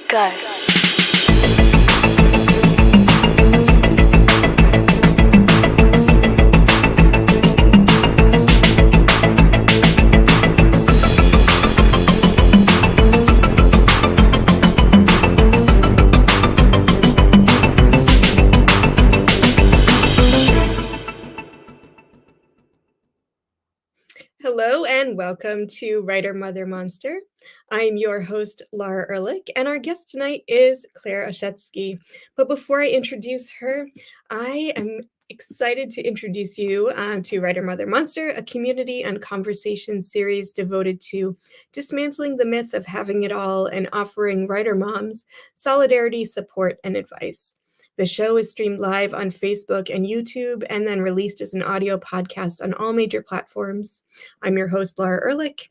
Go. Hello and welcome to Writer Mother Monster. I'm your host, Laura Ehrlich, and our guest tonight is Claire Oshetsky. But before I introduce her, I am excited to introduce you to Writer Mother Monster, a community and conversation series devoted to dismantling the myth of having it all and offering writer moms solidarity, support, and advice. The show is streamed live on Facebook and YouTube and then released as an audio podcast on all major platforms. I'm your host, Laura Ehrlich,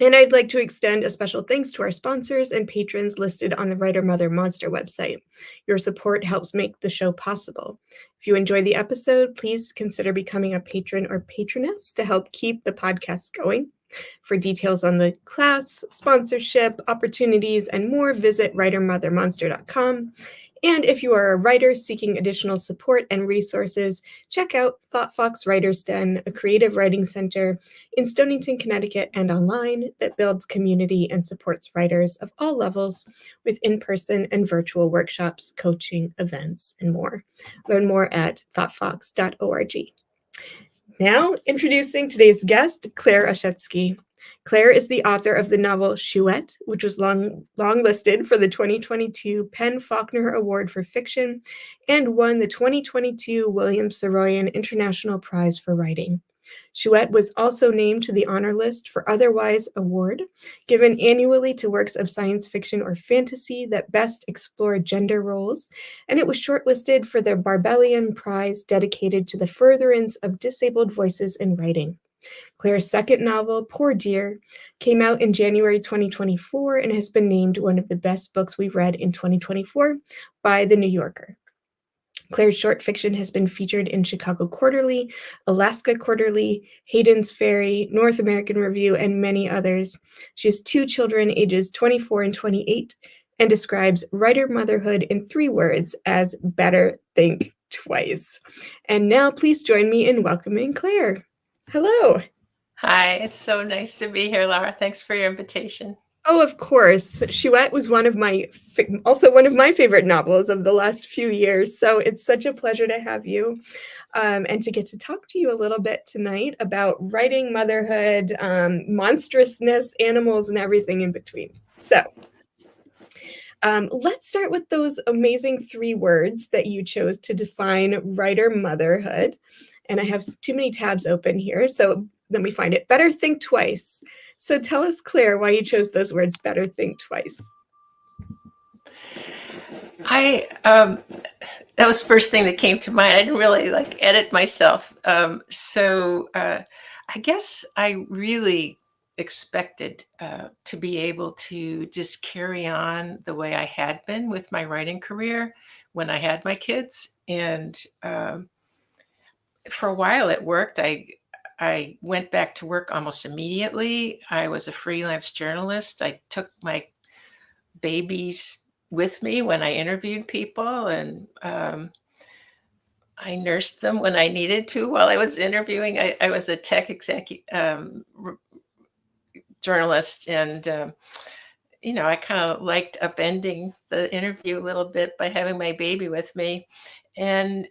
and I'd like to extend a special thanks to our sponsors and patrons listed on the Writer Mother Monster website. Your support helps make the show possible. If you enjoy the episode, please consider becoming a patron or patroness to help keep the podcast going. For details on the class, sponsorship, opportunities, and more, visit writermothermonster.com. And if you are a writer seeking additional support and resources, check out ThoughtFox Writer's Den, a creative writing center in Stonington, Connecticut, and online that builds community and supports writers of all levels with in-person and virtual workshops, coaching, events, and more. Learn more at thoughtfox.org. Now, introducing today's guest, Claire Oshetsky. Claire is the author of the novel CHOUETTE, which was longlisted for the 2022 PEN/Faulkner Award for Fiction and won the 2022 William Saroyan International Prize for Writing. CHOUETTE was also named to the honor list for Otherwise Award, given annually to works of science fiction or fantasy that best explore gender roles, and it was shortlisted for the Barbellion Prize dedicated to the furtherance of disabled voices in writing. Claire's second novel, Poor Dear, came out in January 2024 and has been named one of the best books we've read in 2024 by The New Yorker. Claire's short fiction has been featured in Chicago Quarterly, Alaska Quarterly, Hayden's Ferry, North American Review, and many others. She has two children, ages 24 and 28, and describes writer motherhood in 3 words as better think twice. And now please join me in welcoming Claire. Hello. Hi, it's so nice to be here, Laura. Thanks for your invitation. Oh, of course. CHOUETTE was also one of my favorite novels of the last few years. So it's such a pleasure to have you and to get to talk to you a little bit tonight about writing, motherhood, monstrousness, animals, and everything in between. So let's start with those amazing 3 words that you chose to define writer motherhood. And I have too many tabs open here, so let me find it. Better think twice. So tell us, Claire, why you chose those words, better think twice. That was the first thing that came to mind. I didn't really edit myself. So I guess I really expected to be able to just carry on the way I had been with my writing career when I had my kids. And for a while it worked. I went back to work almost immediately. I was a freelance journalist. I took my babies with me when I interviewed people, and I nursed them when I needed to while I was interviewing. I was a tech journalist, and I kind of liked upending the interview a little bit by having my baby with me. And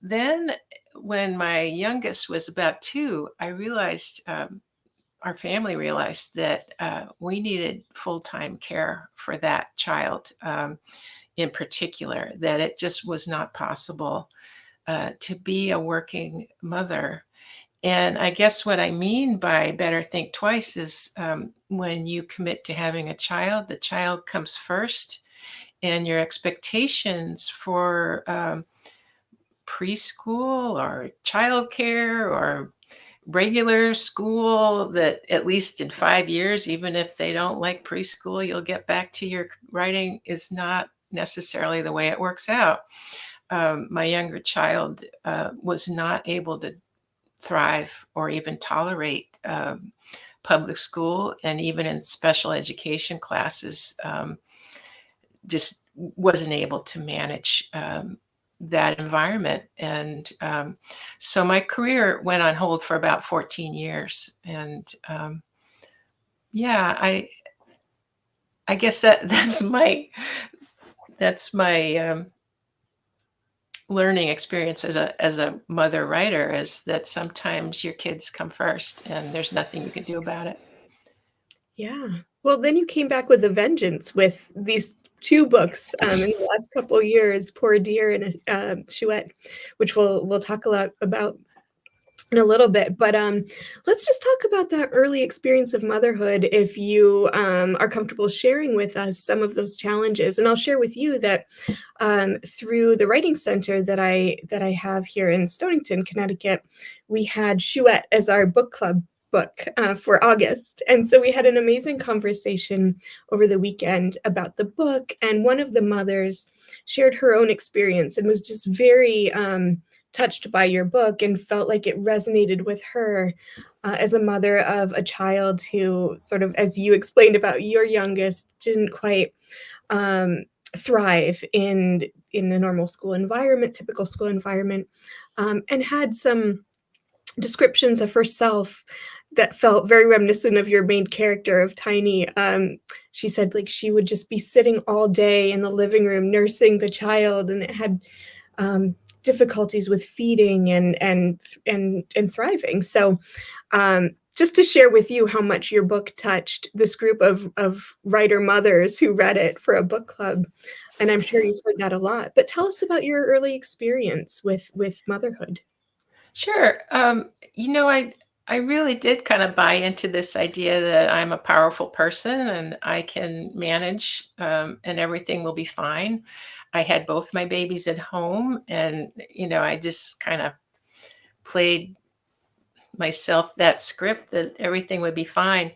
then when my youngest was about 2, I realized, our family realized that we needed full-time care for that child in particular, that it just was not possible to be a working mother. And I guess what I mean by better think twice is when you commit to having a child, the child comes first, and your expectations for preschool or childcare or regular school, that at least in 5 years, even if they don't like preschool, you'll get back to your writing, is not necessarily the way it works out. My younger child was not able to thrive or even tolerate public school, and even in special education classes, just wasn't able to manage that environment. And so my career went on hold for about 14 years. And yeah, I guess that's my learning experience as a mother writer, is that sometimes your kids come first and there's nothing you can do about it. Yeah. Well, then you came back with a vengeance with these 2 books, in the last couple of years, Poor Dear and, Chouette, which we'll talk a lot about in a little bit. But, let's just talk about that early experience of motherhood, if you, are comfortable sharing with us some of those challenges. And I'll share with you that, through the writing center that I have here in Stonington, Connecticut, we had Chouette as our book club book for August. And so we had an amazing conversation over the weekend about the book. And one of the mothers shared her own experience and was just very touched by your book and felt like it resonated with her as a mother of a child who, sort of, as you explained about your youngest, didn't quite thrive in the normal school environment, typical school environment, and had some descriptions of herself that felt very reminiscent of your main character of Tiny. She said, like, she would just be sitting all day in the living room nursing the child, and it had difficulties with feeding and thriving. So, just to share with you how much your book touched this group of writer mothers who read it for a book club, and I'm sure you've heard that a lot. But tell us about your early experience with motherhood. Sure. I really did kind of buy into this idea that I'm a powerful person and I can manage, and everything will be fine. I had both my babies at home, and I just kind of played myself that script that everything would be fine.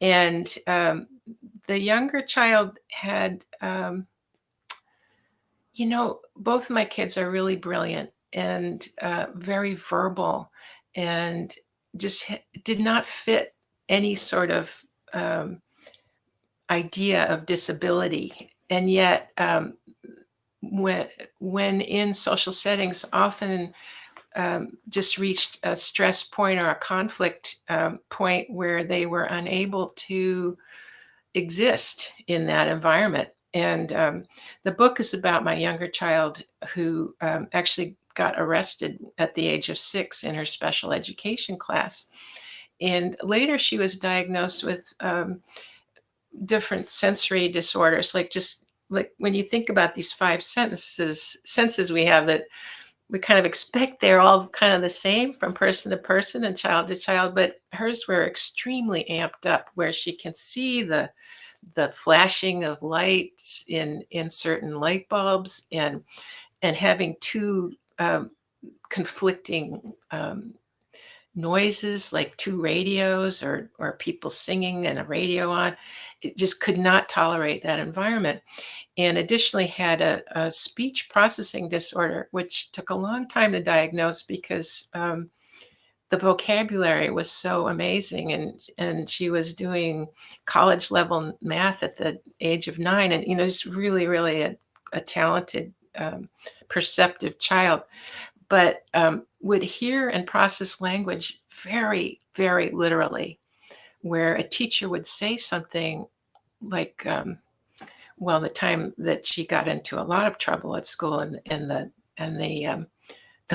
And the younger child had, both my kids are really brilliant and very verbal, and just did not fit any sort of idea of disability. And yet, when in social settings, often just reached a stress point or a conflict point where they were unable to exist in that environment. And the book is about my younger child who actually got arrested at the age of 6 in her special education class. And later she was diagnosed with different sensory disorders, like, just like when you think about these 5 senses we have, that we kind of expect they're all kind of the same from person to person and child to child, but hers were extremely amped up, where she can see the flashing of lights in certain light bulbs, and having 2 conflicting noises, like 2 radios, or people singing and a radio on. It just could not tolerate that environment. And additionally had a speech processing disorder, which took a long time to diagnose because the vocabulary was so amazing, and she was doing college level math at the age of 9, and just really, really a talented, perceptive child, but would hear and process language very, very literally, where a teacher would say something like, well, the time that she got into a lot of trouble at school, and the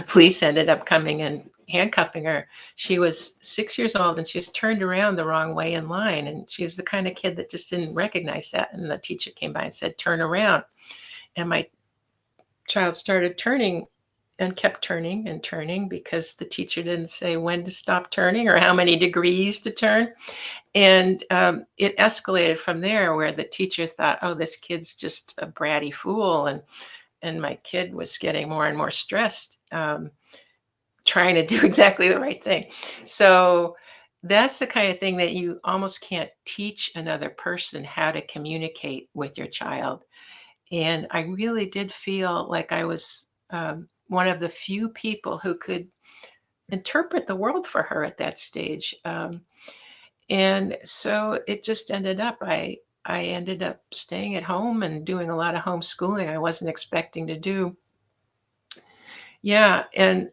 police ended up coming and handcuffing her. She was 6 years old, and she was turned around the wrong way in line, and she was the kind of kid that just didn't recognize that. And the teacher came by and said, "Turn around." And my child started turning, and kept turning and turning, because the teacher didn't say when to stop turning or how many degrees to turn. And it escalated from there, where the teacher thought, "Oh, this kid's just a bratty fool." And my kid was getting more and more stressed, trying to do exactly the right thing. So that's the kind of thing that you almost can't teach another person, how to communicate with your child. And I really did feel like I was one of the few people who could interpret the world for her at that stage. And so it just ended up, I ended up staying at home and doing a lot of homeschooling I wasn't expecting to do. Yeah, and,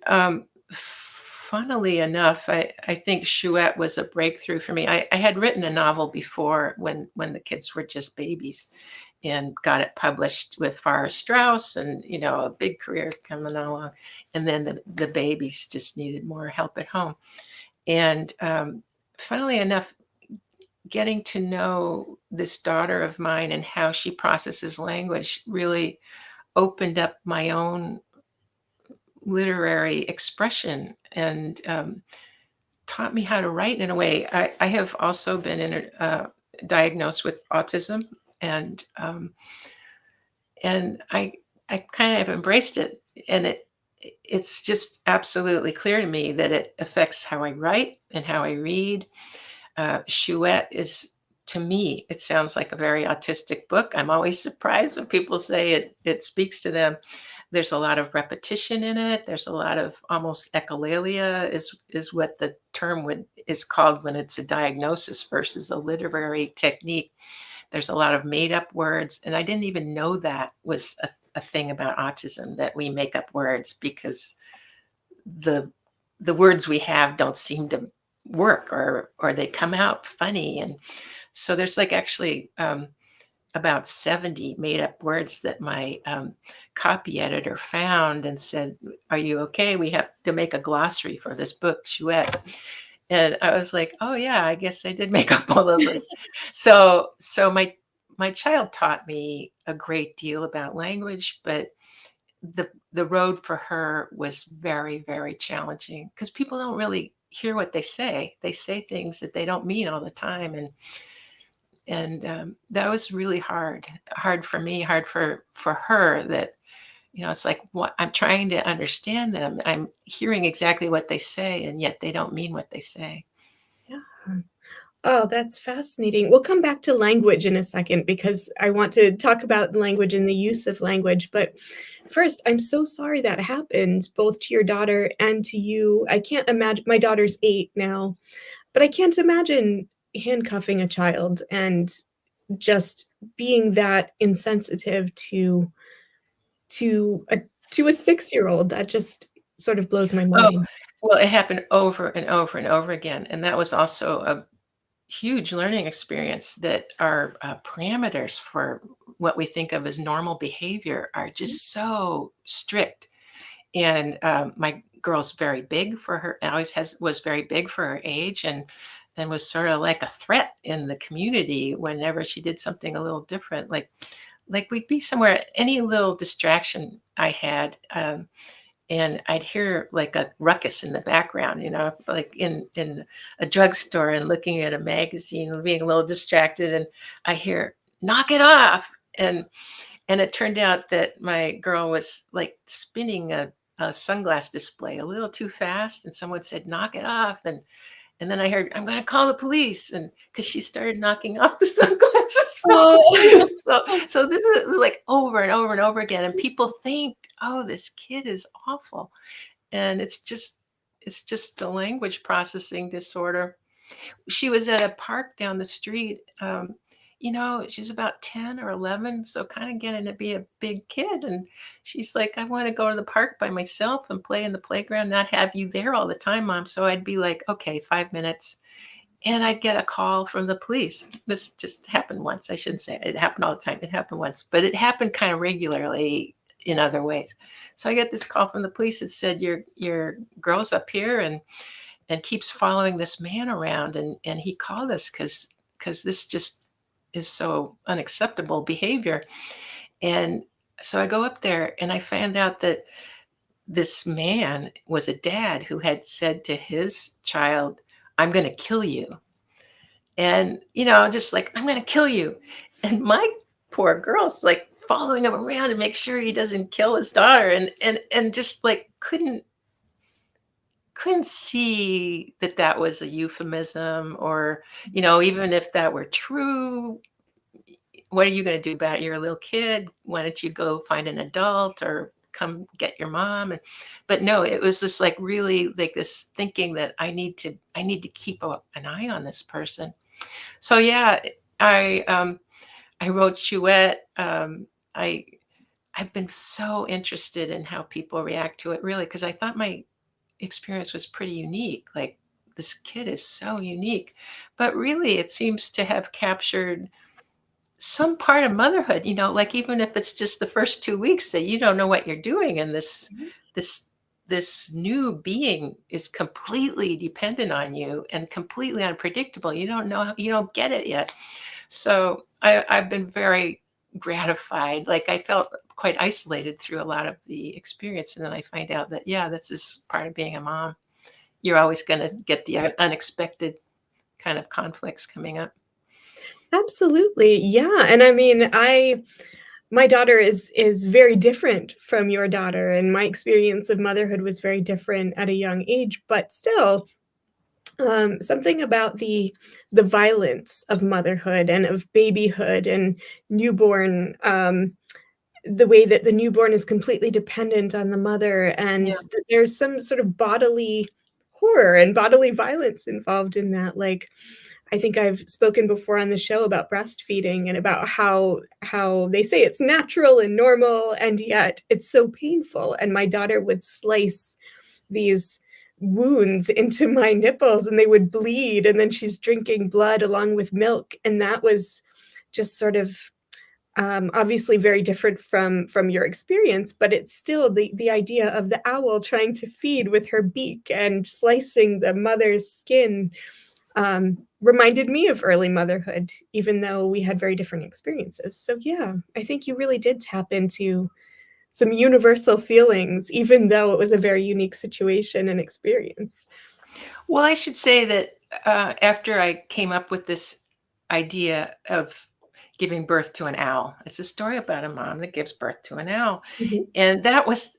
funnily enough, I think Chouette was a breakthrough for me. I had written a novel before when the kids were just babies and got it published with Farrar Straus and, a big career coming along, and then the babies just needed more help at home. And, funnily enough, getting to know this daughter of mine and how she processes language really opened up my own literary expression and taught me how to write in a way. I have also been diagnosed with autism, and I kind of embraced it, and it's just absolutely clear to me that it affects how I write and how I read. Chouette is, to me, it sounds like a very autistic book. I'm always surprised when people say it speaks to them. There's a lot of repetition in it. There's a lot of almost echolalia is what the term is called when it's a diagnosis versus a literary technique. There's a lot of made up words, and I didn't even know that was a thing about autism, that we make up words because the words we have don't seem to work, or they come out funny. And so there's like actually about 70 made up words that my copy editor found and said, "Are you okay? We have to make a glossary for this book, Chouette." And I was like, "Oh yeah, I guess I did make up all those words." So my child taught me a great deal about language, but the road for her was very, very challenging because people don't really hear what they say. They say things that they don't mean all the time, and that was really hard for me, hard for her. That it's like, what I'm trying to understand them. I'm hearing exactly what they say, and yet they don't mean what they say. Yeah. Oh, that's fascinating. We'll come back to language in a second because I want to talk about language and the use of language. But first, I'm so sorry that happened, both to your daughter and to you. I can't imagine, my daughter's 8 now, but I can't imagine handcuffing a child and just being that insensitive to a to a 6-year-old. That just sort of blows my Oh, mind. well, it happened over and over and over again, and that was also a huge learning experience, that our parameters for what we think of as normal behavior are just so strict. And my girl's very big for her, always was very big for her age, and was sort of like a threat in the community whenever she did something a little different. Like we'd be somewhere, any little distraction I had, and I'd hear like a ruckus in the background, like in a drugstore and looking at a magazine and being a little distracted, and I hear, "Knock it off." And it turned out that my girl was like spinning a sunglass display a little too fast, and someone said, "Knock it off." And then I heard, "I'm going to call the police," and because she started knocking off the sunglasses. Oh. So this is like over and over and over again, and people think, "Oh, this kid is awful," and it's just a language processing disorder. She was at a park down the street. She's about 10 or 11, so kind of getting to be a big kid. And she's like, "I want to go to the park by myself and play in the playground, not have you there all the time, Mom." So I'd be like, "Okay, 5 minutes." And I'd get a call from the police. This just happened once. I shouldn't say it happened all the time. It happened once, but it happened kind of regularly in other ways. So I get this call from the police that said, your girl's up here and keeps following this man around, and he called us because this just is so unacceptable behavior. And so I go up there and I found out that this man was a dad who had said to his child, "I'm going to kill you." And just like, "I'm going to kill you." And my poor girl's like following him around and make sure he doesn't kill his daughter, and just like couldn't see that that was a euphemism, or even if that were true, what are you going to do about it? You're a little kid. Why don't you go find an adult or come get your mom? But no, it was just like really like this thinking that I need to keep an eye on this person. So yeah, I I wrote Chouette. I've been so interested in how people react to it, really, because I thought my experience was pretty unique. Like, this kid is so unique, but really it seems to have captured some part of motherhood, like, even if it's just the first 2 weeks that you don't know what you're doing, and this this new being is completely dependent on you and completely unpredictable. You don't know, you don't get it yet. So I've been very gratified. Like, I felt quite isolated through a lot of the experience, and then I find out that, yeah, this is part of being a mom. You're always going to get the unexpected kind of conflicts coming up. Absolutely. Yeah. And I mean, my daughter is very different from your daughter, and my experience of motherhood was very different at a young age, but still, something about the violence of motherhood and of babyhood and newborn, the way that the newborn is completely dependent on the mother, and Yeah. that there's some sort of bodily horror and bodily violence involved in that. Like, I think I've spoken before on the show about breastfeeding and about how they say it's natural and normal, and yet it's so painful. And my daughter would slice these wounds into my nipples, and they would bleed, and then she's drinking blood along with milk, and that was just sort of obviously very different from your experience, but it's still the idea of the owl trying to feed with her beak and slicing the mother's skin reminded me of early motherhood, even though we had very different experiences. So yeah, I think you really did tap into some universal feelings, even though it was a very unique situation and experience. Well, I should say that after I came up with this idea of giving birth to an owl, it's a story about a mom that gives birth to an owl. Mhm, And that was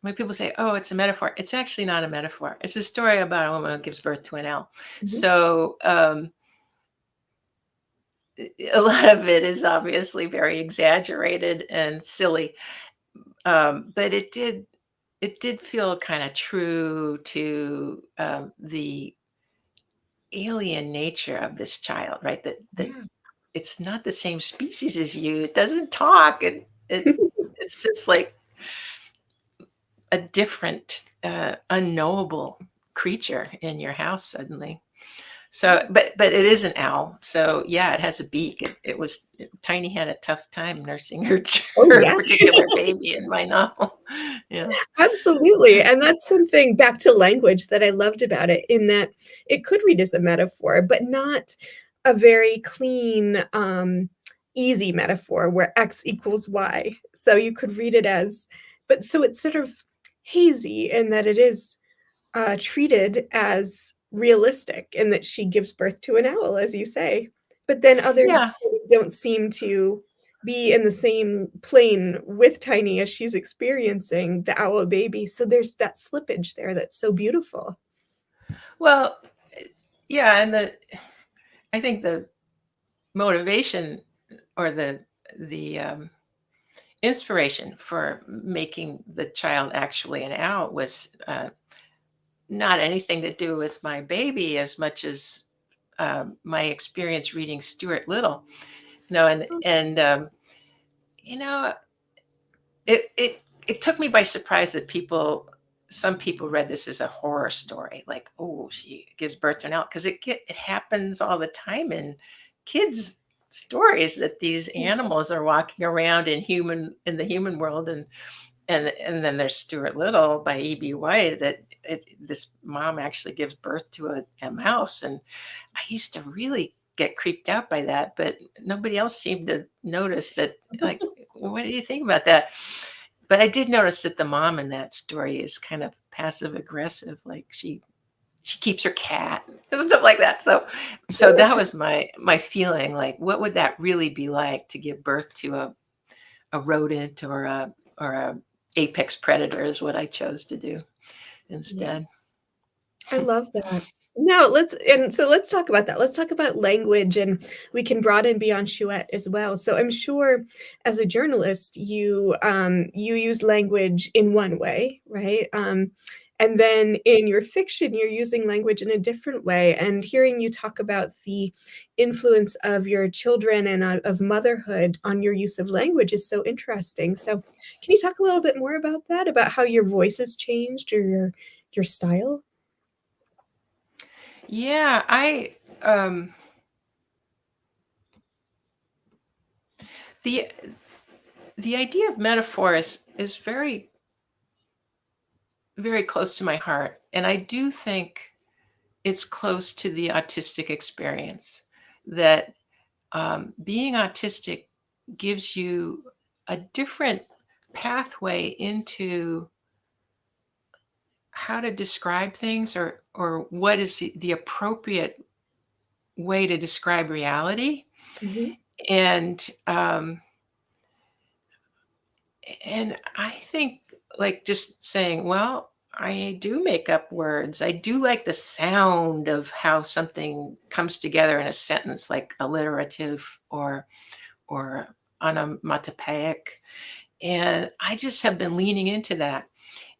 when people say, oh, it's a metaphor. It's actually not a metaphor. It's a story about a woman who gives birth to an owl. mhm. So a lot of it is obviously very exaggerated and silly. But it did feel kind of true to the alien nature of this child, right? That Yeah. it's not the same species as you. It doesn't talk. It's just like a different, unknowable creature in your house suddenly. So, but it is an owl. So yeah, it has a beak. Tiny had a tough time nursing her Oh, her yeah. particular baby in my novel. Yeah. Absolutely, and that's something back to language that I loved about it, in that it could read as a metaphor, but not a very clean, easy metaphor where X equals Y. So you could read it as, but so it's sort of hazy in that it is, treated as realistic, in that she gives birth to an owl, as you say, but then Yeah. others sort of don't seem to be in the same plane with Tiny as she's experiencing the owl baby, so there's that slippage there that's so beautiful. Well, yeah, and I think the motivation or the inspiration for making the child actually an owl was not anything to do with my baby as much as my experience reading Stuart Little. And you know, it took me by surprise that some people read this as a horror story, like, oh, she gives birth to an owl, because it happens all the time in kids' stories that these animals are walking around in the human world, and then there's Stuart Little by E.B. White, that this mom actually gives birth to a mouse, and I used to really get creeped out by that, but nobody else seemed to notice that. Like, what do you think about that? But I did notice that the mom in that story is kind of passive aggressive, like she keeps her cat and stuff like that. So that was my feeling, like, what would that really be like to give birth to a rodent or a apex predator, is what I chose to do Yeah. instead. I love that. No, let's talk about that. Let's talk about language, and we can broaden beyond Chouette as well. So I'm sure as a journalist, you use language in one way, right? And then in your fiction, you're using language in a different way. And hearing you talk about the influence of your children and of motherhood on your use of language is so interesting. So can you talk a little bit more about that, about how your voice has changed or your style? Yeah, the the idea of metaphor is very, very close to my heart. And I do think it's close to the autistic experience that being autistic gives you a different pathway into how to describe things, or what is the appropriate way to describe reality. Mhm. And and I think, like, just saying, well, I do make up words. I do like the sound of how something comes together in a sentence, like alliterative or onomatopoeic. And I just have been leaning into that.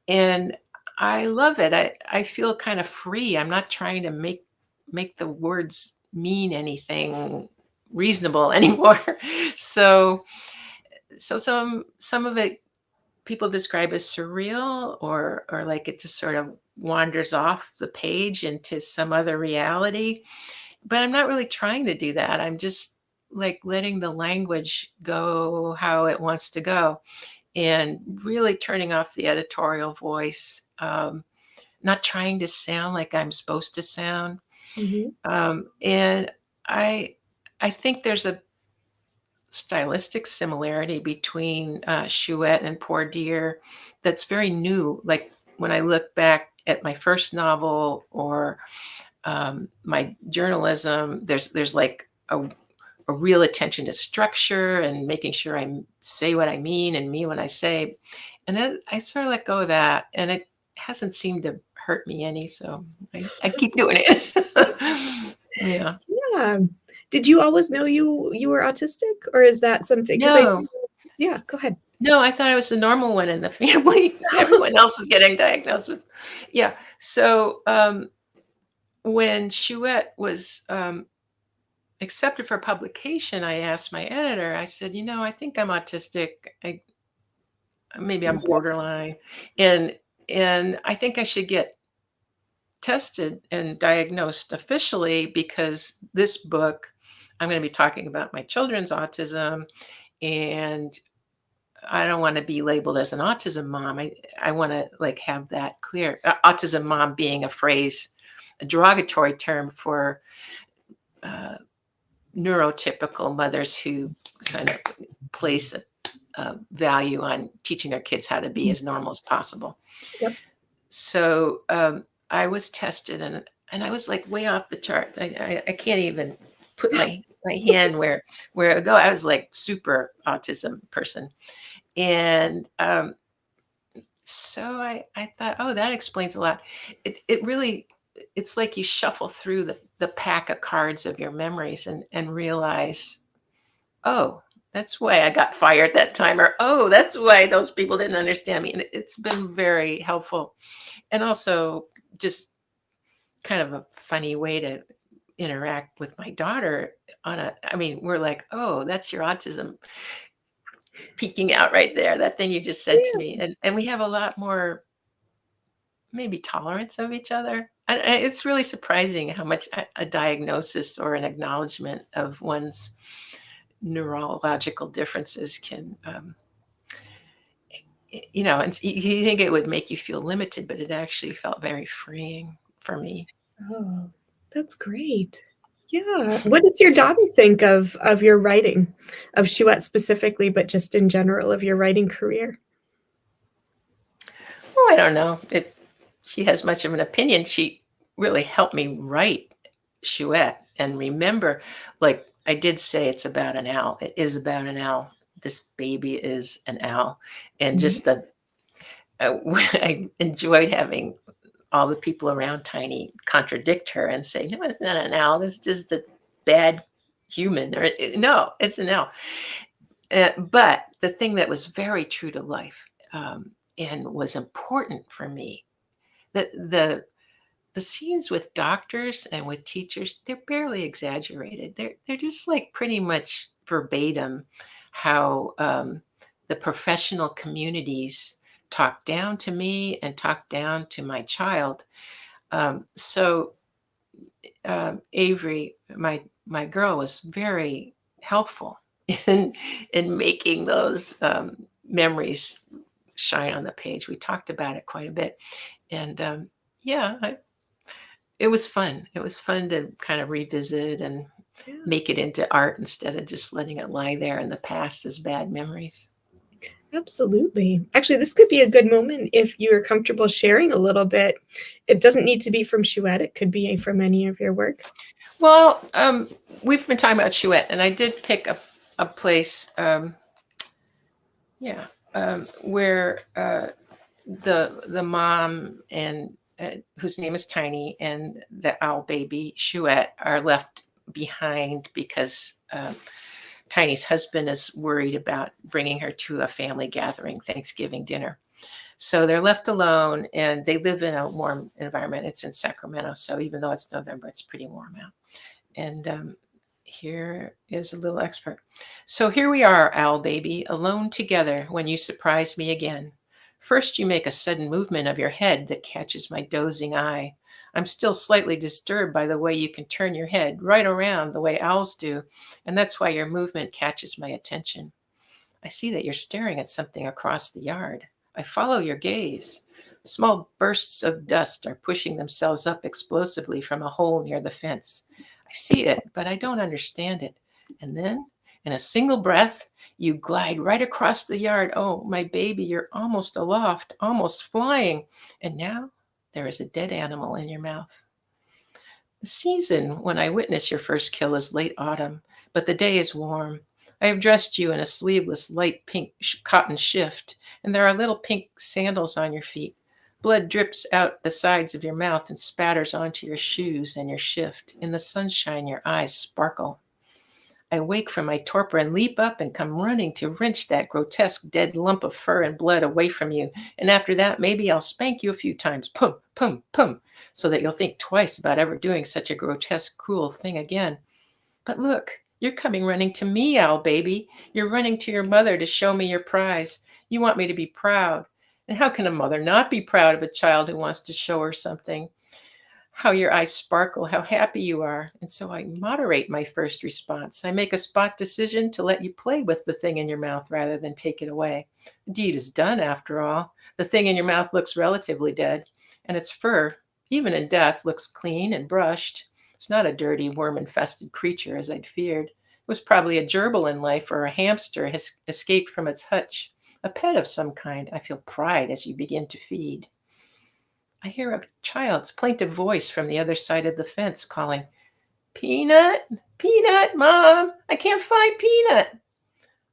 And I love it. I feel kind of free. I'm not trying to make the words mean anything reasonable anymore. So some of it people describe as surreal, or like it just sort of wanders off the page into some other reality. But I'm not really trying to do that. I'm just like letting the language go how it wants to go, and really turning off the editorial voice, not trying to sound like I'm supposed to sound. Mhm. And I think there's a stylistic similarity between Chouette and Poor Dear that's very new. Like when I look back at my first novel, or my journalism, there's like a real attention to structure and making sure I say what I mean and mean what I say. And then I sort of let go of that, and it hasn't seemed to hurt me any. So I keep doing it. Yeah. Yeah. Did you always know you were autistic, or is that something? Because I No, yeah, go ahead. no, I thought I was the normal one in the family. Everyone else was getting diagnosed with, yeah. So when Chouette was accepted for publication, I asked my editor, I said, I think I'm autistic. Maybe I'm borderline, and I think I should get tested and diagnosed officially, because this book, I'm going to be talking about my children's autism, and I don't want to be labeled as an autism mom. I want to like have that clear. Autism mom being a phrase, a derogatory term for uh, neurotypical mothers who kind of place a value on teaching their kids how to be as normal as possible. Yep. So I was tested, and I was like way off the chart. I can't even put my hand where it would go. I was like super autism person. And so I thought, oh, that explains a lot. It really, it's like you shuffle through the pack of cards of your memories, and realize, oh, that's why I got fired that time, or oh, that's why those people didn't understand me. And it's been very helpful, and also just kind of a funny way to interact with my daughter I mean, we're like, oh, that's your autism peeking out right there, that thing you just said to Yeah. me. And we have a lot more maybe tolerance of each other. And it's really surprising how much a diagnosis or an acknowledgement of one's neurological differences can, and you think it would make you feel limited, but it actually felt very freeing for me. Oh, that's great. Yeah. What does your daughter think of your writing, of Chouette specifically, but just in general of your writing career? Oh, I don't know if she has much of an opinion. She really helped me write Chouette and remember, like I did say, it's about an owl. It is about an owl. This baby is an owl. And Mhm. just I enjoyed having all the people around Tiny contradict her and say, no, it's not an owl. This is just a bad human. Or no, it's an owl. But the thing that was very true to life, and was important for me, the scenes with doctors and with teachers, they're barely exaggerated. They're just like pretty much verbatim how the professional communities talk down to me and talk down to my child. So Avery, my girl, was very helpful in making those memories shine on the page. We talked about it quite a bit, and yeah, it was fun. It was fun to kind of revisit and Yeah. make it into art instead of just letting it lie there in the past as bad memories. Absolutely. Actually, this could be a good moment if you're comfortable sharing a little bit. It doesn't need to be from CHOUETTE. It could be from any of your work. Well, we've been talking about CHOUETTE, and I did pick a place, where the mom and whose name is Tiny and the owl baby CHOUETTE are left behind because Tiny's husband is worried about bringing her to a family gathering, Thanksgiving dinner. So they're left alone, and they live in a warm environment. It's in Sacramento, so even though it's November, it's pretty warm out. And here is a little expert. So here we are, owl baby, alone together when you surprise me again. First, you make a sudden movement of your head that catches my dozing eye. I'm still slightly disturbed by the way you can turn your head right around the way owls do, and that's why your movement catches my attention. I see that you're staring at something across the yard. I follow your gaze. Small bursts of dust are pushing themselves up explosively from a hole near the fence. I see it, but I don't understand it. And then, in a single breath, you glide right across the yard. Oh, my baby, you're almost aloft, almost flying. And now there is a dead animal in your mouth. The season when I witness your first kill is late autumn, but the day is warm. I have dressed you in a sleeveless light pink cotton shift, and there are little pink sandals on your feet. Blood drips out the sides of your mouth and spatters onto your shoes and your shift. In the sunshine, your eyes sparkle. I wake from my torpor and leap up and come running to wrench that grotesque dead lump of fur and blood away from you. And after that, maybe I'll spank you a few times, pum, pum, pum, so that you'll think twice about ever doing such a grotesque, cruel thing again. But look, you're coming running to me, owl baby. You're running to your mother to show me your prize. You want me to be proud. And how can a mother not be proud of a child who wants to show her something? How your eyes sparkle, how happy you are. And so I moderate my first response. I make a spot decision to let you play with the thing in your mouth rather than take it away. The deed is done, after all. The thing in your mouth looks relatively dead, and its fur, even in death, looks clean and brushed. It's not a dirty, worm-infested creature, as I'd feared. It was probably a gerbil in life, or a hamster has escaped from its hutch. A pet of some kind. I feel pride as you begin to feed. I hear a child's plaintive voice from the other side of the fence calling, "Peanut, Peanut, Mom, I can't find Peanut."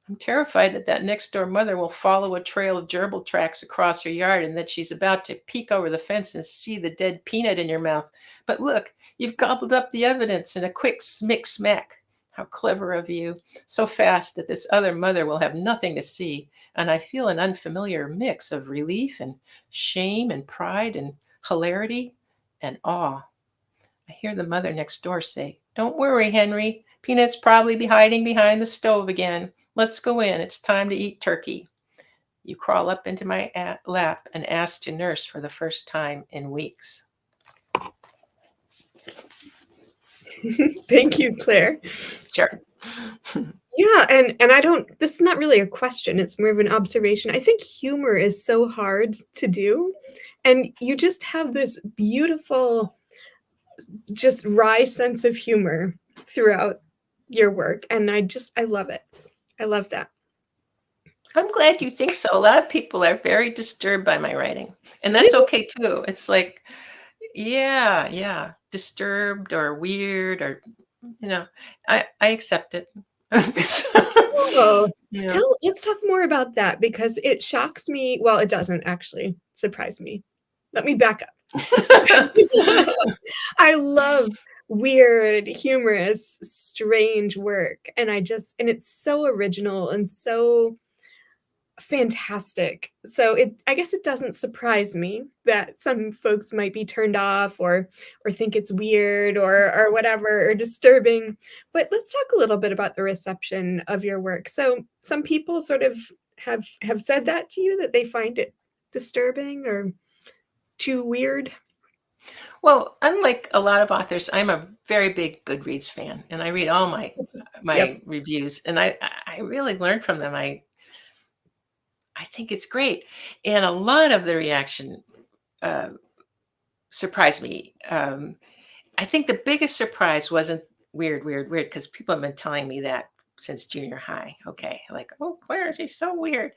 I'm terrified that that next door mother will follow a trail of gerbil tracks across her yard and that she's about to peek over the fence and see the dead peanut in your mouth. But look, you've gobbled up the evidence in a quick smick smack. How clever of you. So fast that this other mother will have nothing to see. And I feel an unfamiliar mix of relief and shame and pride and hilarity and awe. I hear the mother next door say, "Don't worry, Henry. Peanut's probably be hiding behind the stove again. Let's go in. It's time to eat turkey." You crawl up into my lap and ask to nurse for the first time in weeks. Thank you, Claire. Sure. Yeah, and I don't, this is not really a question, it's more of an observation. I think humor is so hard to do, and you just have this beautiful, just wry sense of humor throughout your work, and I love it. I love that. I'm glad you think so. A lot of people are very disturbed by my writing, and that's okay too. It's like, yeah, disturbed or weird or, I accept it. Oh, Yeah. let's talk more about that because it shocks me. Well, it doesn't actually surprise me. Let me back up. I love weird, humorous, strange work, and it's so original and so fantastic. So I guess it doesn't surprise me that some folks might be turned off or think it's weird or whatever or disturbing. But let's talk a little bit about the reception of your work. So some people sort of have said that to you, that they find it disturbing or too weird. Well, unlike a lot of authors, I'm a very big Goodreads fan, and I read all my Yep. reviews, and I really learn from them. I think it's great, and a lot of the reaction uh, surprised me. I think the biggest surprise wasn't weird, weird, weird, because people have been telling me that since junior high. Okay, like, oh, Claire, she's so weird.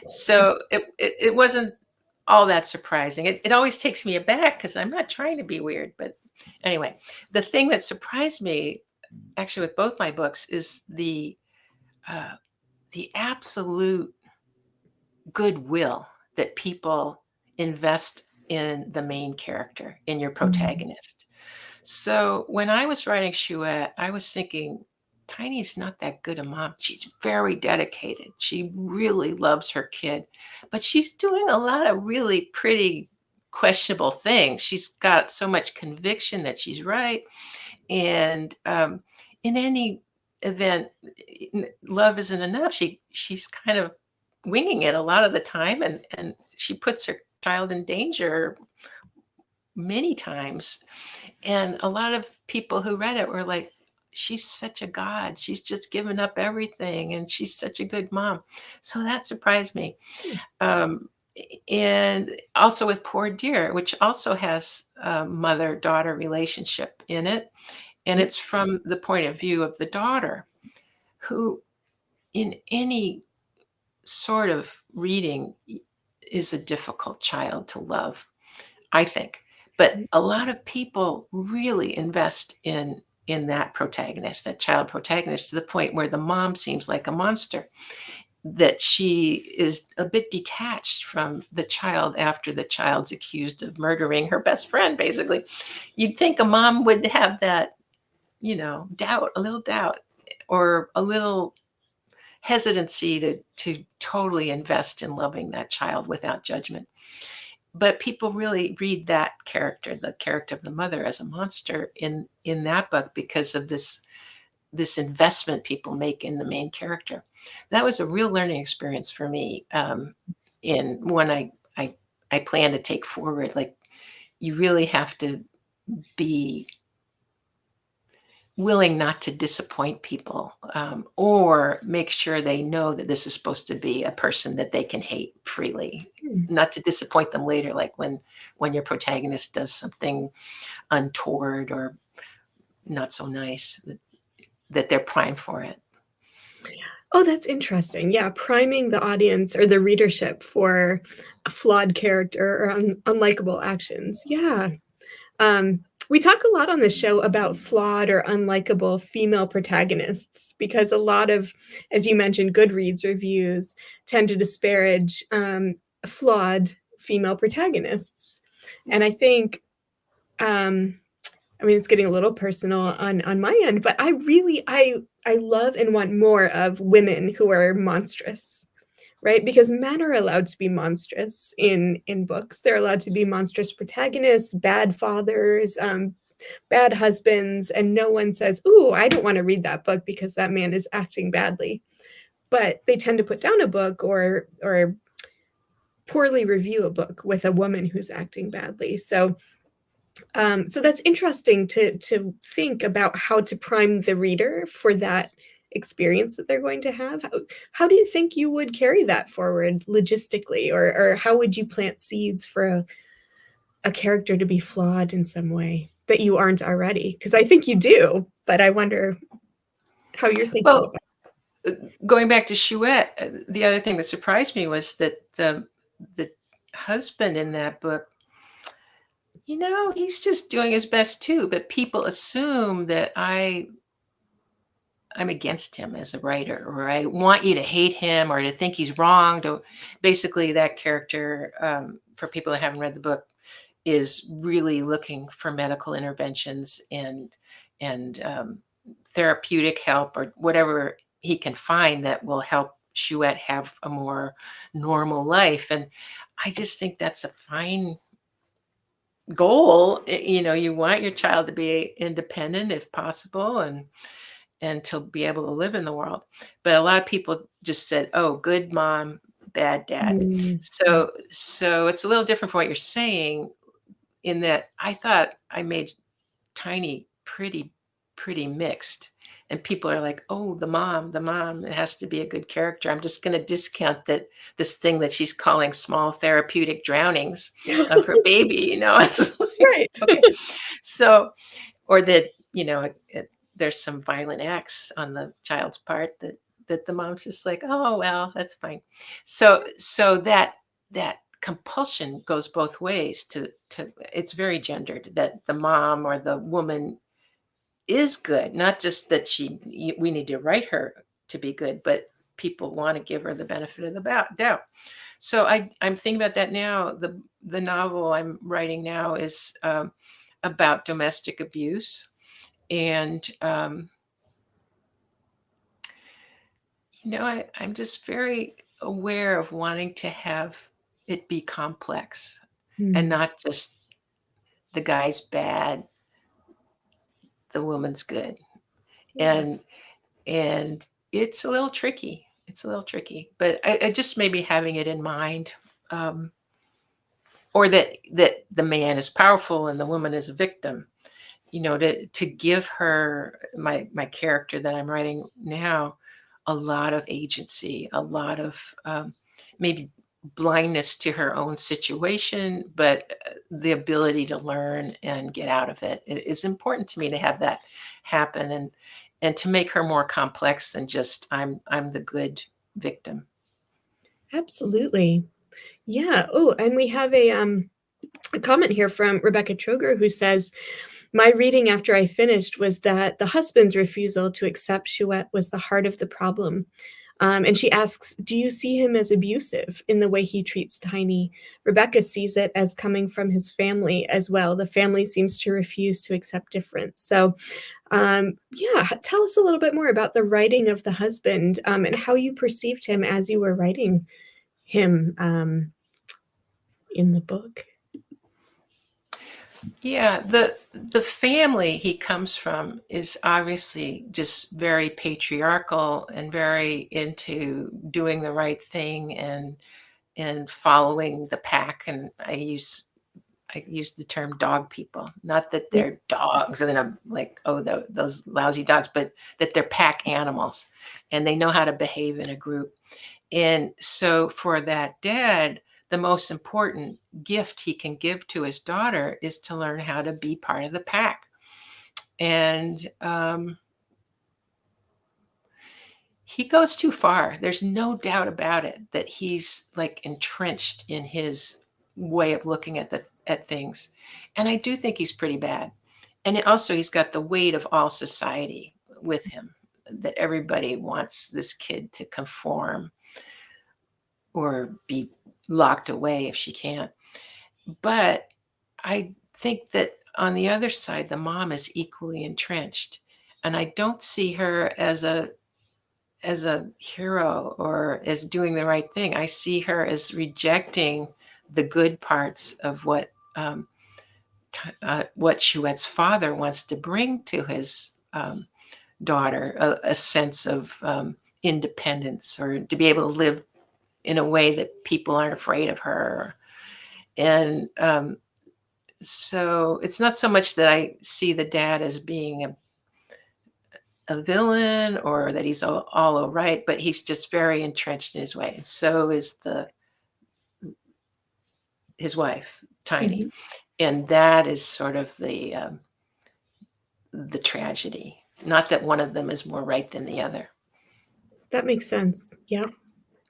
So it wasn't all that surprising. It always takes me aback because I'm not trying to be weird. But anyway, the thing that surprised me actually with both my books is uh, the absolute goodwill that people invest in the main character, in your protagonist. So when I was writing Chouette, I was thinking, Tiny's not that good a mom. She's very dedicated. She really loves her kid, but she's doing a lot of really pretty questionable things. She's got so much conviction that she's right. And in any event, love isn't enough. She's kind of winging it a lot of the time, and she puts her child in danger many times. And a lot of people who read it were like, she's such a god. She's just given up everything, and she's such a good mom. So that surprised me. Um, and also with Poor Dear, which also has a mother-daughter relationship in it. And it's from the point of view of the daughter, who in any sort of reading is a difficult child to love, I think. But a lot of people really invest in that protagonist, that child protagonist, to the point where the mom seems like a monster, that she is a bit detached from the child after the child's accused of murdering her best friend, basically. You'd think a mom would have that, doubt, a little doubt, or a little hesitancy to totally invest in loving that child without judgment. But people really read that character, the character of the mother, as a monster in that book because of this investment people make in the main character. That was a real learning experience for me. In when I plan to take forward, like, you really have to be willing not to disappoint people, or make sure they know that this is supposed to be a person that they can hate freely, not to disappoint them later, like when your protagonist does something untoward or not so nice, that they're primed for it. Oh, that's interesting. Yeah, priming the audience or the readership for a flawed character or unlikable actions. Yeah. We talk a lot on the show about flawed or unlikable female protagonists because a lot of, as you mentioned, Goodreads reviews tend to disparage flawed female protagonists. And I think, I mean, it's getting a little personal on my end, but I love and want more of women who are monstrous, right? Because men are allowed to be monstrous in books. They're allowed to be monstrous protagonists, bad fathers, bad husbands, and no one says, "Ooh, I don't want to read that book because that man is acting badly." But they tend to put down a book or poorly review a book with a woman who's acting badly. So that's interesting to think about how to prime the reader for that experience that they're going to have. How do you think you would carry that forward logistically, or how would you plant seeds for a character to be flawed in some way that you aren't already? Because I think you do, but I wonder how you're thinking Well, about going back to Chouette, the other thing that surprised me was that the husband in that book, he's just doing his best too, but people assume that I'm against him as a writer, or I want you to hate him or to think he's wrong. Basically, that character, for people that haven't read the book, is really looking for medical interventions and therapeutic help or whatever he can find that will help Chouette have a more normal life. And I just think that's a fine goal. You know, you want your child to be independent if possible, and to be able to live in the world. But a lot of people just said, oh, good mom, bad dad. Yeah. So it's a little different from what you're saying, in that I thought I made Tiny pretty mixed. And people are like, oh, the mom, it has to be a good character. I'm just going to discount that this thing that she's calling small therapeutic drownings of her baby, you know. It's like, Right. okay. So, or that, you know, there's some violent acts on the child's part that the mom's just like, oh, well, that's fine. So that compulsion goes both ways. To it's very gendered, that the mom or the woman is good, not just that we need to write her to be good, but people want to give her the benefit of the doubt. So I'm thinking about that now. The novel I'm writing now is about domestic abuse. And you know, I'm just very aware of wanting to have it be complex, and Mm. not just the guy's bad, the woman's good. Yeah. And it's a little tricky. It's a little tricky, but I just maybe having it in mind, um, or that the man is powerful and the woman is a victim. You know, to give her, my character that I'm writing now, a lot of agency, a lot of maybe blindness to her own situation, but the ability to learn and get out of it is important to me, to have that happen, and to make her more complex than just I'm the good victim. Absolutely. Yeah. Oh, and we have a comment here from Rebecca Troger who says, my reading after I finished was that the husband's refusal to accept Chouette was the heart of the problem. And she asks, do you see him as abusive in the way he treats Tiny? Rebecca sees it as coming from his family as well. The family seems to refuse to accept difference. So, yeah, tell us a little bit more about the writing of the husband, and how you perceived him as you were writing him, in the book. Yeah, the family he comes from is obviously just very patriarchal and very into doing the right thing, and following the pack. And I use the term dog people, not that Yeah. they're dogs and I'm like, oh, those lousy dogs, but that they're pack animals and they know how to behave in a group. And so for that dad, the most important gift he can give to his daughter is to learn how to be part of the pack. And he goes too far. There's no doubt about it, that he's like entrenched in his way of looking at things. And I do think he's pretty bad. And also he's got the weight of all society with him, that everybody wants this kid to conform or be locked away if she can't. But I think that on the other side, the mom is equally entrenched. And I don't see her as a hero or as doing the right thing. I see her as rejecting the good parts of what Chouette's father wants to bring to his daughter, a sense of independence, or to be able to live in a way that people aren't afraid of her. And so it's not so much that I see the dad as being a villain, or that he's all right, but he's just very entrenched in his way. And so is his wife, Tiny. Mhm. And that is sort of the tragedy. Not that one of them is more right than the other. That makes sense. Yeah.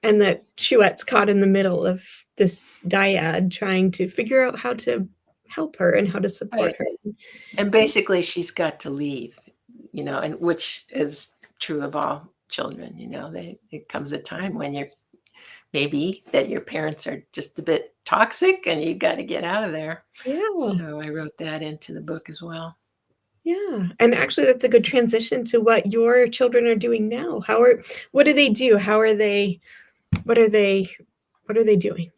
And that Chouette's caught in the middle of this dyad trying to figure out how to help her and how to support Right. her. And basically she's got to leave, you know, and which is true of all children. You know, it comes a time when you're, maybe that your parents are just a bit toxic and you got to get out of there. Yeah. So I wrote that into the book as well. Yeah, and actually that's a good transition to what your children are doing now. What do they do? How are they what are they what are they doing?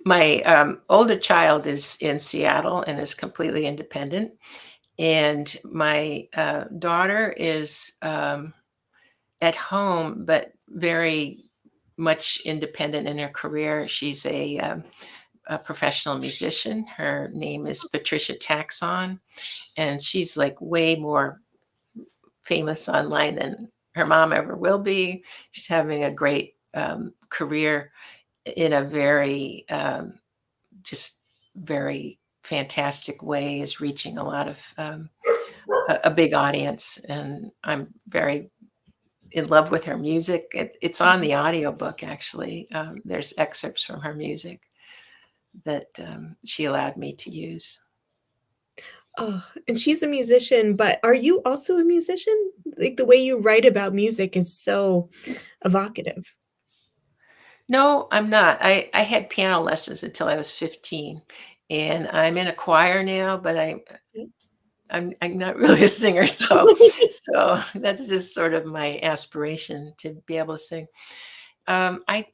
My older child is in Seattle and is completely independent. And my daughter is at home, but very much independent in her career. She's a professional musician. Her name is Patricia Taxon, and she's like way more famous online than her mom ever will be. She's having a great career in a very, just very fantastic way, is reaching a lot of a big audience. And I'm very in love with her music. It's on the audiobook, actually. There's excerpts from her music that she allowed me to use. Oh, and she's a musician, but are you also a musician? Like, the way you write about music is so evocative. No, I'm not. I had piano lessons until I was 15, and I'm in a choir now, but I'm not really a singer, so that's just sort of my aspiration to be able to sing. I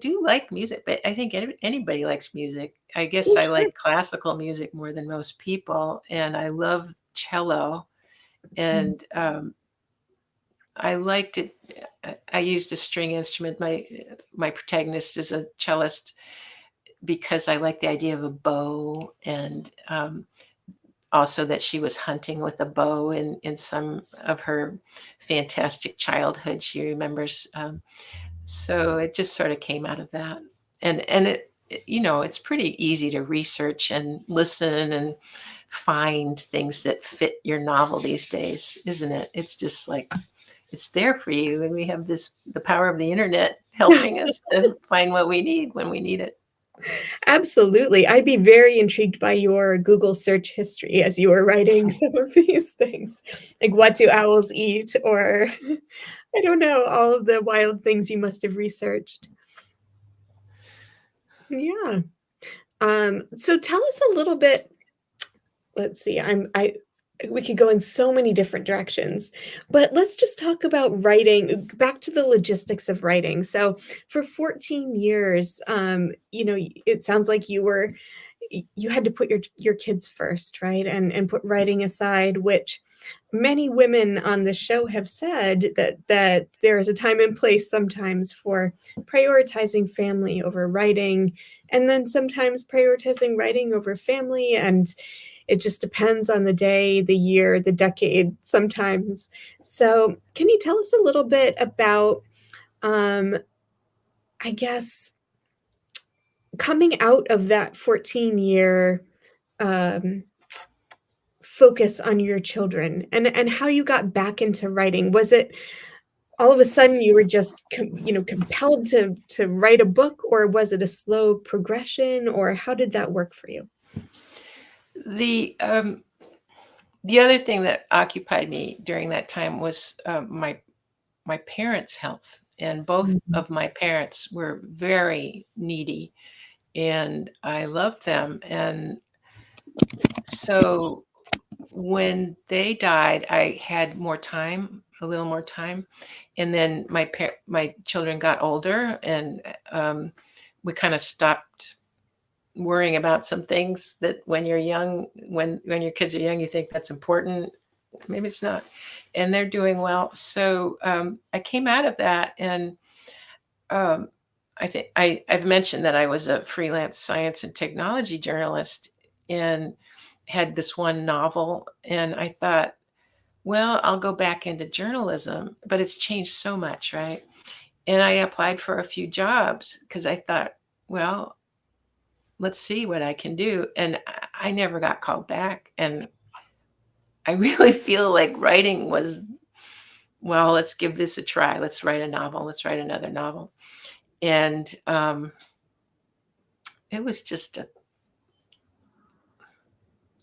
do like music, but I think anybody likes music. I guess Oh, I sure. like classical music more than most people, and I love cello, Mm. and I liked it. I used a string instrument. My protagonist is a cellist because I like the idea of a bow, and also that she was hunting with a bow in some of her fantastic childhood she remembers. So it just sort of came out of that. And it's pretty easy to research and listen and find things that fit your novel these days, isn't it? It's just like it's there for you, and we have the power of the internet helping us to find what we need when we need it. Absolutely. I'd be very intrigued by your Google search history as you were writing some of these things. Like, what do owls eat? Or I don't know, all of the wild things you must have researched. Yeah. So tell us a little bit. Let's see. I we could go in so many different directions, but let's just talk about writing. Back to the logistics of writing. So for 14 years, it sounds like you had to put your kids first, right? And put writing aside, which many women on the show have said that there is a time and place sometimes for prioritizing family over writing, and then sometimes prioritizing writing over family, and it just depends on the day, the year, the decade sometimes. So, can you tell us a little bit about, um, I guess, coming out of that 14-year um, focus on your children, and how you got back into writing? Was it all of a sudden you were just compelled to write a book, or was it a slow progression, or how did that work for you? The the other thing that occupied me during that time was my parents' health, and both Mhm. of my parents were very needy, and I loved them. And so when they died, I had more time, a little more time, and then my children got older, and we kind of stopped worrying about some things that when you're young, when your kids are young, you think that's important. Maybe it's not, and they're doing well. So I came out of that, and um, I think I've mentioned that I was a freelance science and technology journalist and had this one novel, and I thought, well, I'll go back into journalism, but it's changed so much, right? And I applied for a few jobs because I thought, well, let's see what I can do. And I never got called back. And I really feel like writing was, well, let's give this a try. Let's write a novel. Let's write another novel. And it was just,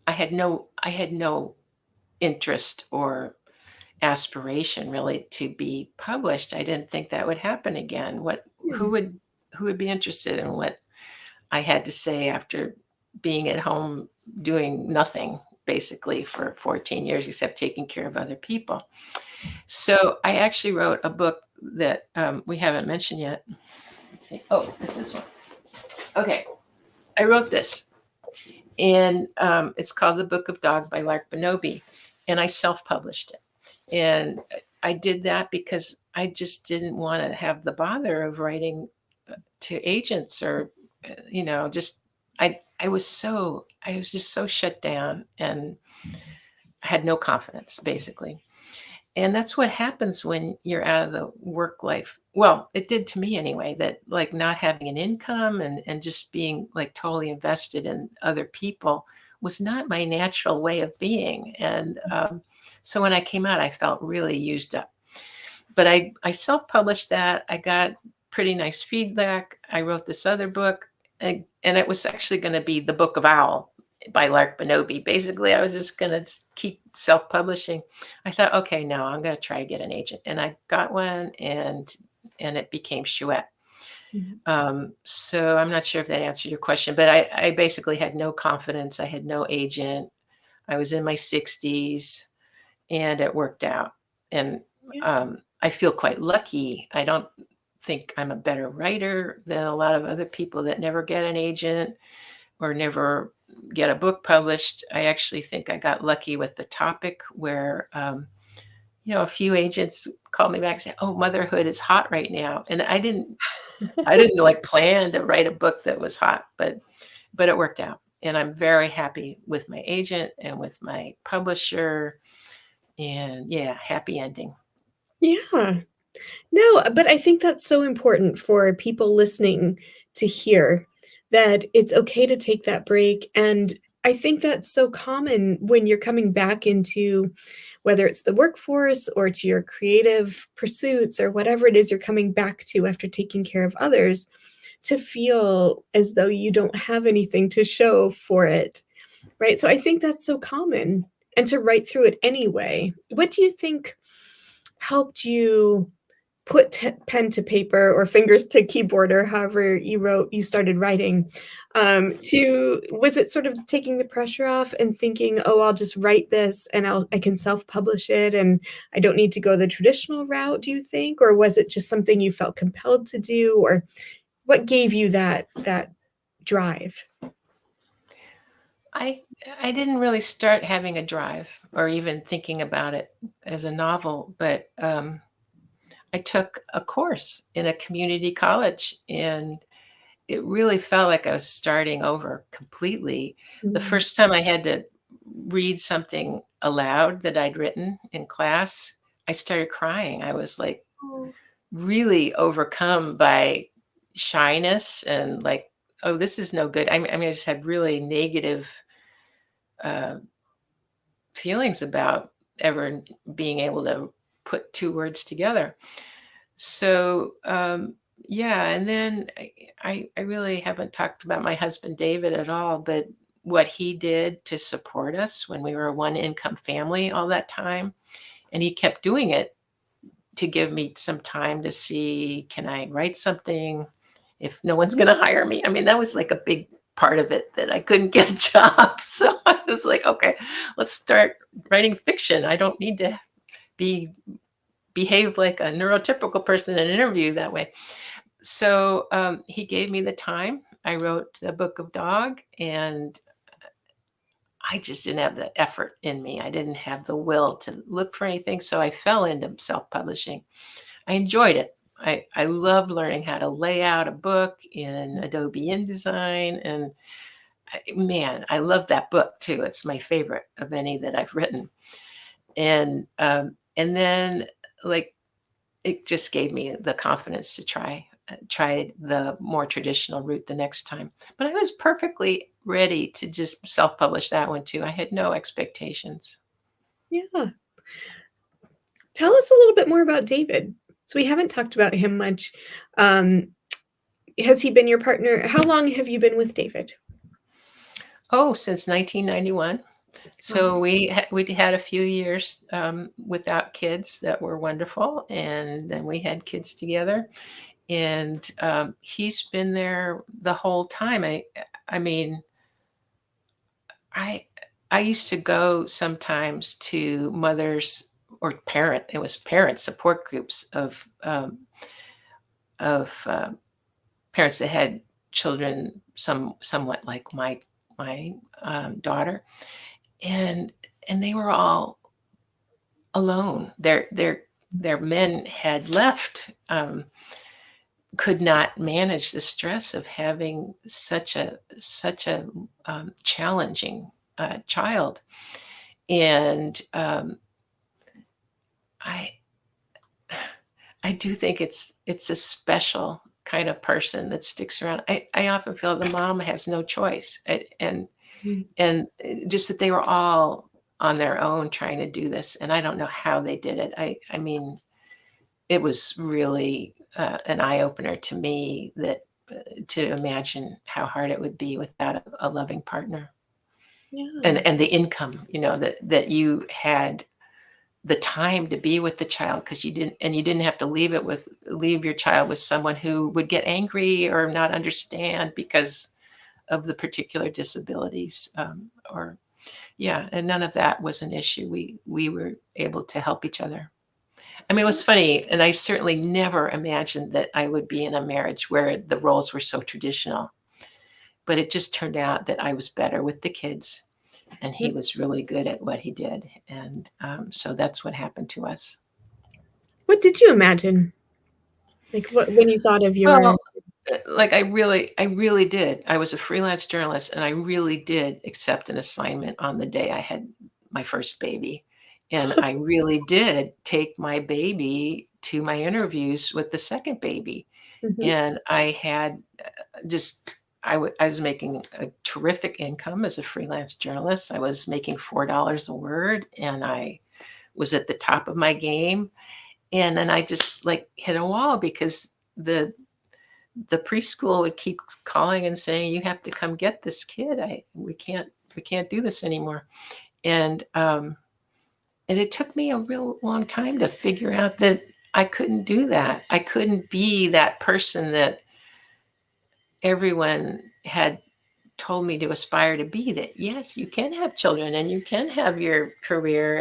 I had no interest or aspiration really to be published. I didn't think that would happen again. Yeah. Who would be interested in what I had to say after being at home doing nothing? basically for 14 years, except taking care of other people. So I actually wrote a book that we haven't mentioned yet. Let's see. Oh, it's this one. Okay. I wrote this, and it's called The Book of Dog by LARK BENOBI, and I self-published it. And I did that because I just didn't want to have the bother of writing to agents or, just I was just so shut down and I had no confidence, basically. And that's what happens when you're out of the work life. Well, it did to me anyway, that like not having an income and just being like totally invested in other people was not my natural way of being. And so when I came out, I felt really used up. But I self-published that. I got pretty nice feedback. I wrote this other book, and it was actually going to be The Book of Owl by LARK BENOBI. Basically, I was just going to keep self-publishing. I thought, okay, no, I'm going to try to get an agent. And I got one, and it became CHOUETTE. So I'm not sure if that answered your question, but I basically had no confidence. I had no agent. I was in my 60s, and it worked out. And I feel quite lucky. I don't think I'm a better writer than a lot of other people that never get an agent or never get a book published. I actually think I got lucky with the topic where, a few agents called me back and said, "Oh, motherhood is hot right now." And I didn't like plan to write a book that was hot, but it worked out. And I'm very happy with my agent and with my publisher, and yeah, happy ending. Yeah. No, but I think that's so important for people listening to hear that it's okay to take that break, and I think that's so common when you're coming back into whether it's the workforce or to your creative pursuits or whatever it is you're coming back to after taking care of others, to feel as though you don't have anything to show for it, right? So I think that's so common, and to write through it anyway. What do you think helped you put pen to paper or fingers to keyboard or however you started writing, to was it sort of taking the pressure off and thinking, oh, I'll just write this and I can self-publish it and I don't need to go the traditional route, do you think? Or was it just something you felt compelled to do? Or what gave you that drive? I I didn't really start having a drive or even thinking about it as a novel, but I took a course in a community college, and it really felt like I was starting over completely. The Mm. first time I had to read something aloud that I'd written in class, I started crying. I was like Oh. really overcome by shyness and like, oh, this is no good. I just had really negative uh, feelings about ever being able to put two words together. So, yeah, and then I really haven't talked about my husband David at all, but what he did to support us when we were a one income family all that time. And he kept doing it to give me some time to see, can I write something if no one's going to hire me? I mean, that was like a big part of it, that I couldn't get a job. So I was like, okay, let's start writing fiction. I don't need to be behave like a neurotypical person in an interview that way. So he gave me the time. I wrote The Book of Dog, and I just didn't have the effort in me. I didn't have the will to look for anything. So I fell into self-publishing. I enjoyed it. I loved learning how to lay out a book in Adobe InDesign. And man, I love that book too. It's my favorite of any that I've written. And then like it just gave me the confidence to try the more traditional route the next time. But I was perfectly ready to just self-publish that one too. I had no expectations. Yeah. Tell us a little bit more about David. So we haven't talked about him much. Um, has he been your partner? How long have you been with David? Oh, since 1991. Oh, So we had a few years without kids that were wonderful, and then we had kids together. And he's been there the whole time. I mean, I I used to go sometimes to mothers or it was parent support groups of parents that had children somewhat like my daughter, and they were all alone. Their men had left, could not manage the stress of having such a challenging child, and I I do think it's a special kind of person that sticks around. I often feel the mom has no choice, Mhm. and just that they were all on their own trying to do this, and I don't know how they did it. I mean, it was really an eye opener to me that to imagine how hard it would be without a loving partner, Yeah. and the income, that you had the time to be with the child, because you didn't have to leave your child with someone who would get angry or not understand because of the particular disabilities, or yeah, and none of that was an issue. We were able to help each other. I mean, it was funny, and I certainly never imagined that I would be in a marriage where the roles were so traditional, but it just turned out that I was better with the kids and he Yep. was really good at what he did, and so that's what happened to us. What did you imagine? Like, what when you thought of your Well, like I really did. I was a freelance journalist, and I really did accept an assignment on the day I had my first baby. And I really did take my baby to my interviews with the second baby. Mhm. And I had just I was making a terrific income as a freelance journalist. I was making $4 a word, and I was at the top of my game. And then I just like hit a wall because the preschool would keep calling and saying, "You have to come get this kid. We can't do this anymore." And and it took me a real long time to figure out that I couldn't do that. I couldn't be that person that everyone had told me to aspire to be. That yes, you can have children and you can have your career,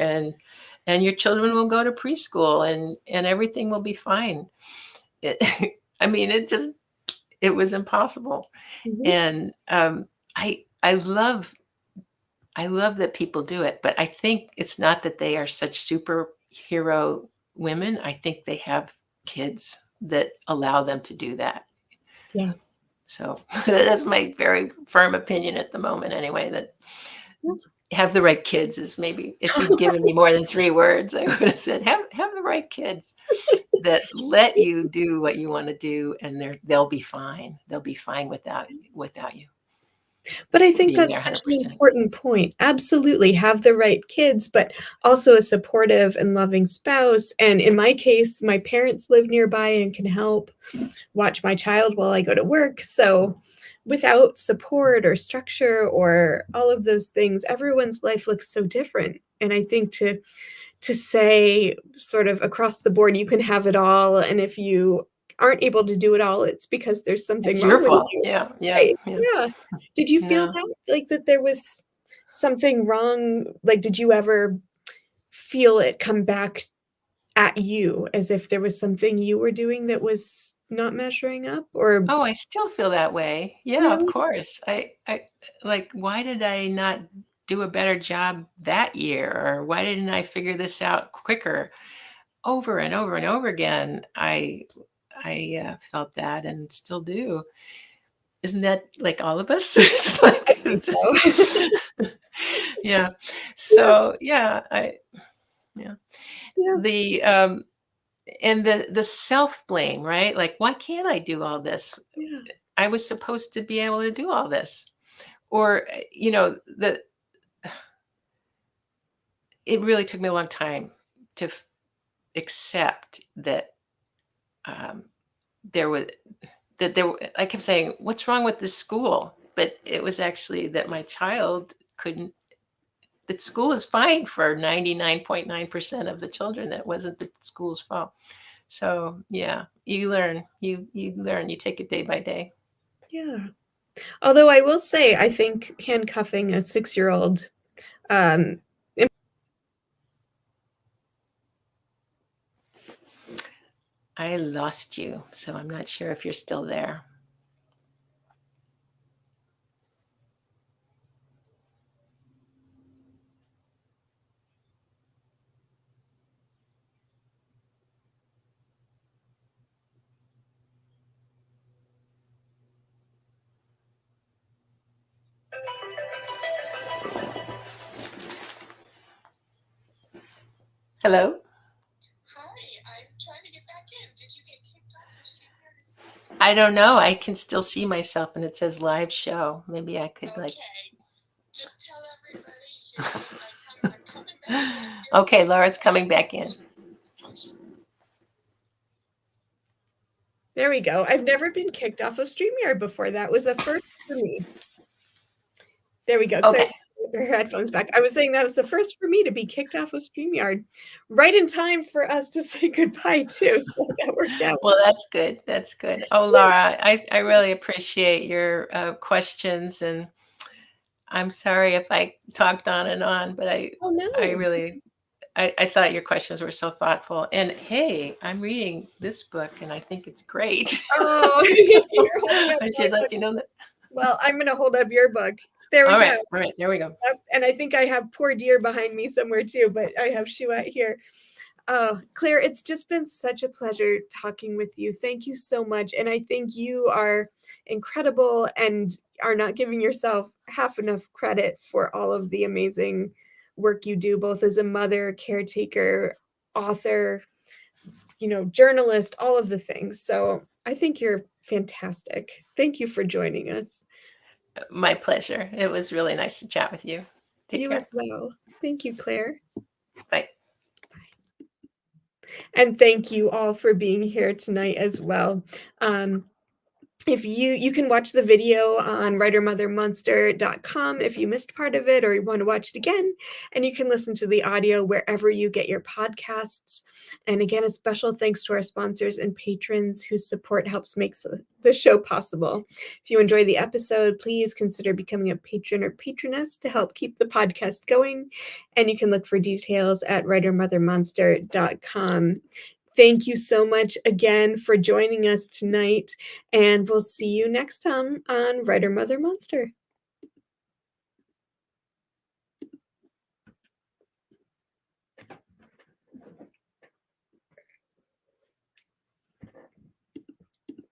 and your children will go to preschool, and everything will be fine. I mean, it was impossible. Mhm. And I love that people do it, but I think it's not that they are such superhero women. I think they have kids that allow them to do that. Yeah. So that's my very firm opinion at the moment, anyway, that Yeah. have the right kids is maybe if you'd given me more than 3 words, I would have said, have the right kids that let you do what you want to do, and they'll be fine. They'll be fine without you But I think being there that's such an 100%. important point. Absolutely, have the right kids, but also a supportive and loving spouse, and in my case, my parents live nearby and can help watch my child while I go to work, so without support or structure or all of those things, everyone's life looks so different, and I think to say sort of across the board, you can have it all, and if you aren't able to do it all, it's because there's something It's your wrong with fault. you. Yeah, yeah, Right, yeah. yeah. Did you feel No. that? Like, that there was something wrong? Like, did you ever feel it come back at you as if there was something you were doing that was not measuring up? Or Oh, I still feel that way. Yeah, of really? course. I like, why did I not do a better job that year? Or why didn't I figure this out quicker? Over and over and over again, I felt that and still do. Isn't that like all of us? It's I like think it's so. yeah. Yeah, So, yeah, yeah. yeah, The, and the self-blame, right? Like, "Why can't I do all this? yeah. I was supposed to be able to do all this." Or, it really took me a long time to accept that, um, there was I kept saying, "What's wrong with this school?" But it was actually that my child couldn't that school is fine for 99.9% of the children. That wasn't the school's fault. So, yeah, you learn, you take it day by day. Yeah. Although I will say, I think handcuffing a six-year-old I lost you, so I'm not sure if you're still there. Hello? Hi, I'm trying to get back in. Did you get kicked off your StreamYard as well? I don't know. I can still see myself and it says live show. Maybe I could Okay. Just tell everybody I'm coming back in. Okay, Laura's coming back in. There we go. I've never been kicked off of StreamYard before. That was a first for me. There we go. Okay. Her headphones back. I was saying that was the first for me to be kicked off of StreamYard right in time for us to say goodbye too. So that worked out. Well, that's good. That's good. Oh, Laura, I really appreciate your questions, and I'm sorry if I talked on and on, but I thought your questions were so thoughtful. And hey, I'm reading this book and I think it's great. Oh, you're holding up I should let you know that. Well, I'm going to hold up your book. There we go. All right, there we go. And I think I have Poor Dear behind me somewhere too, but I have CHOUETTE here. Oh, Claire, it's just been such a pleasure talking with you. Thank you so much. And I think you are incredible and are not giving yourself half enough credit for all of the amazing work you do, both as a mother, caretaker, author, journalist, all of the things. So I think you're fantastic. Thank you for joining us. My pleasure. It was really nice to chat with you. Take care. As well. Thank you, Claire. Bye. And thank you all for being here tonight as well. If you can watch the video on writermothermonster.com if you missed part of it or you want to watch it again, and you can listen to the audio wherever you get your podcasts. And again, a special thanks to our sponsors and patrons whose support helps make the show possible. If you enjoy the episode, please consider becoming a patron or patroness to help keep the podcast going. And you can look for details at writermothermonster.com. Thank you so much again for joining us tonight, and we'll see you next time on Writer Mother Monster.